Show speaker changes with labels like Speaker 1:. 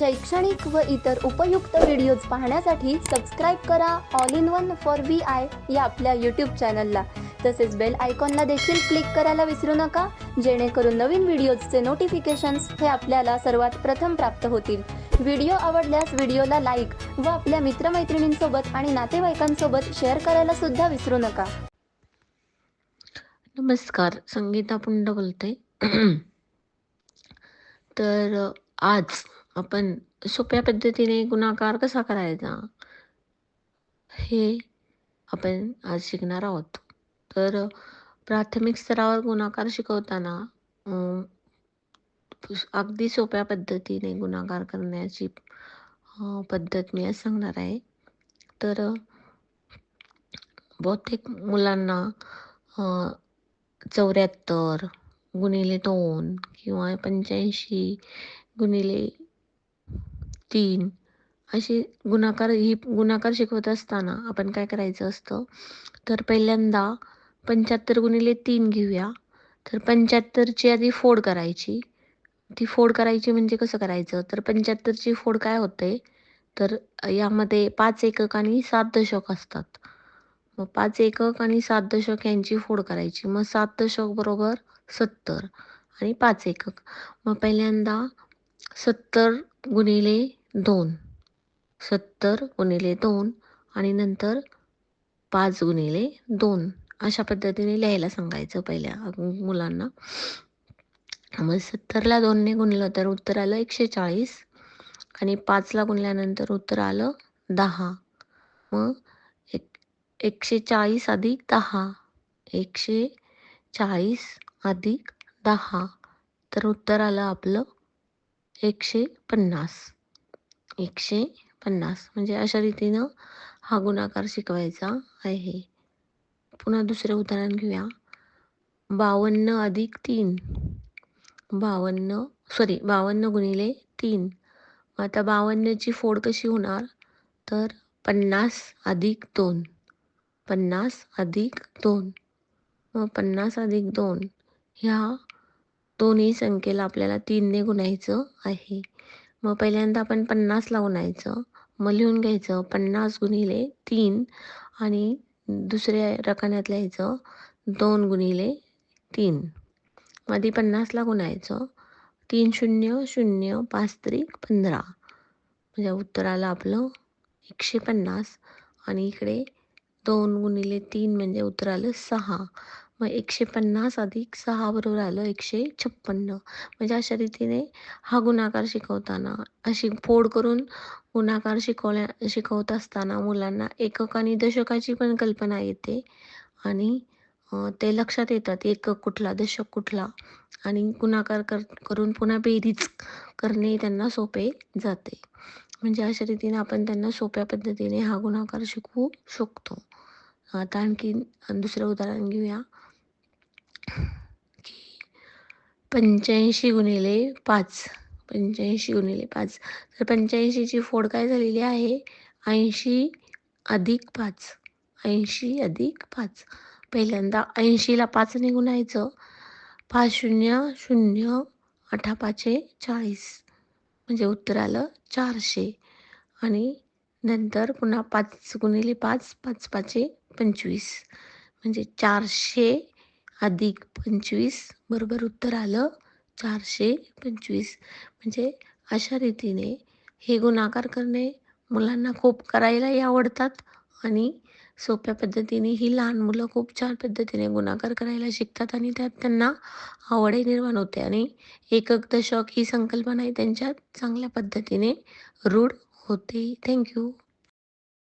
Speaker 1: शैक्षणिक व इतर उपयुक्त व्हिडिओज पाहण्यासाठी सबस्क्राईब करा all in one for VI या आपल्या यूट्यूब चॅनलला. तसेच बेल आयकॉनला देखील क्लिक करायला विसरू नका, जेणेकरून नवीन व्हिडिओजचे नोटिफिकेशन्स हे आपल्याला सर्वात प्रथम प्राप्त होतील. व्हिडिओ आवडल्यास व्हिडिओला लाईक व आपल्या मित्रमैत्रिणींसोबत आणि नातेवाईकांसोबत शेअर करायला सुद्धा विसरू नका.
Speaker 2: नमस्कार, संगीता पुंड बोलते. तर आज आपण सोप्या पद्धतीने गुणाकार कसा करायचा हे आपण आज शिकणार आहोत. तर प्राथमिक स्तरावर गुणाकार शिकवताना अगदी सोप्या पद्धतीने गुणाकार करण्याची पद्धत मी आज सांगणार आहे. तर बहुतेक मुलांना 74 गुणिले 2 किंवा 85 गुणिले 3 अशी गुणाकार शिकवत असताना आपण काय करायचं असतं, तर पहिल्यांदा 75 गुणिले 3 घेऊया. तर 75ची आधी फोड करायची. ती फोड करायची म्हणजे कसं करायचं, तर 75ची फोड काय होते, तर यामध्ये 5 एकक आणि 7 दशक असतात. मग 5 एकक आणि 7 दशक यांची फोड करायची. मग 7 दशक बरोबर 70 आणि 5 एकक. मग पहिल्यांदा 70 गुणिले 2, 70 गुणिले 2 आणि नंतर 5 गुणिले 2 अशा पद्धतीने लिहायला सांगायचं पहिल्या मुलांना. मग 70ला 2ने गुणलं तर उत्तर आलं 140 आणि 5ला गुणल्यानंतर उत्तर आलं 10. मग 140 अधिक 10, 140 अधिक 10 तर उत्तर आलं आपलं 150. 150 म्हणजे अशा रीतीनं हा गुणाकार शिकवायचा आहे. पुन्हा दुसरे उदाहरण घेऊया. 52 अधिक 3, 52 गुणिले 3. आता 52ची फोड कशी होणार, तर 50 अधिक 2, 50 अधिक 2. मग 50 अधिक 2 ह्या दोन्ही संख्येला आपल्याला 3ने गुणायचं आहे. मग पहिल्यांदा आपण 50ला गुणायचं. मग लिहून घ्यायचं 50 गुणिले 3 आणि दुसऱ्या रकान्यात लिहायचं 2 गुणिले 3. आधी 50ला गुणायचं. 3 0 0 5 त्रिक 15 म्हणजे उत्तर आलं आपलं 150 आणि इकडे 2 गुणिले 3 म्हणजे उत्तर आलं 6. मग 150 अधिक 6 बरोबर आलं 156. म्हणजे अशा रीतीने हा गुणाकार शिकवताना अशी फोड करून गुणाकार शिकवत असताना मुलांना एकक आणि दशकाची पण कल्पना येते आणि ते लक्षात येतात एकक कुठला, दशक कुठला आणि गुणाकार करून पुन्हा बेरीज करणे त्यांना सोपे जाते. म्हणजे अशा रीतीने आपण त्यांना सोप्या पद्धतीने हा गुणाकार शिकवू शकतो. आता आणखी दुसरं उदाहरण घेऊया की 85 गुणिले 5, 85 गुणिले 5. तर 85ची फोड काय झालेली आहे, 80 अधिक 5, 80 अधिक 5. पहिल्यांदा 80ला 5ने गुणायचं. 5 0 0 8 5 40 म्हणजे उत्तर आलं 400 आणि नंतर पुन्हा 5 गुणिले 5, 5 5 25 म्हणजे 400 अधिक 25 बरोबर उत्तर आलं 425. म्हणजे अशा रीतीने हे गुणाकार करणे मुलांना खूप करायलाही आवडतात आणि सोप्या पद्धतीने ही लहान मुलं खूप छान पद्धतीने गुणाकार करायला शिकतात आणि त्यात त्यांना आवडही निर्माण होते आणि एकक दशक ही संकल्पनाही त्यांच्यात चांगल्या पद्धतीने रूढ होते. थँक्यू.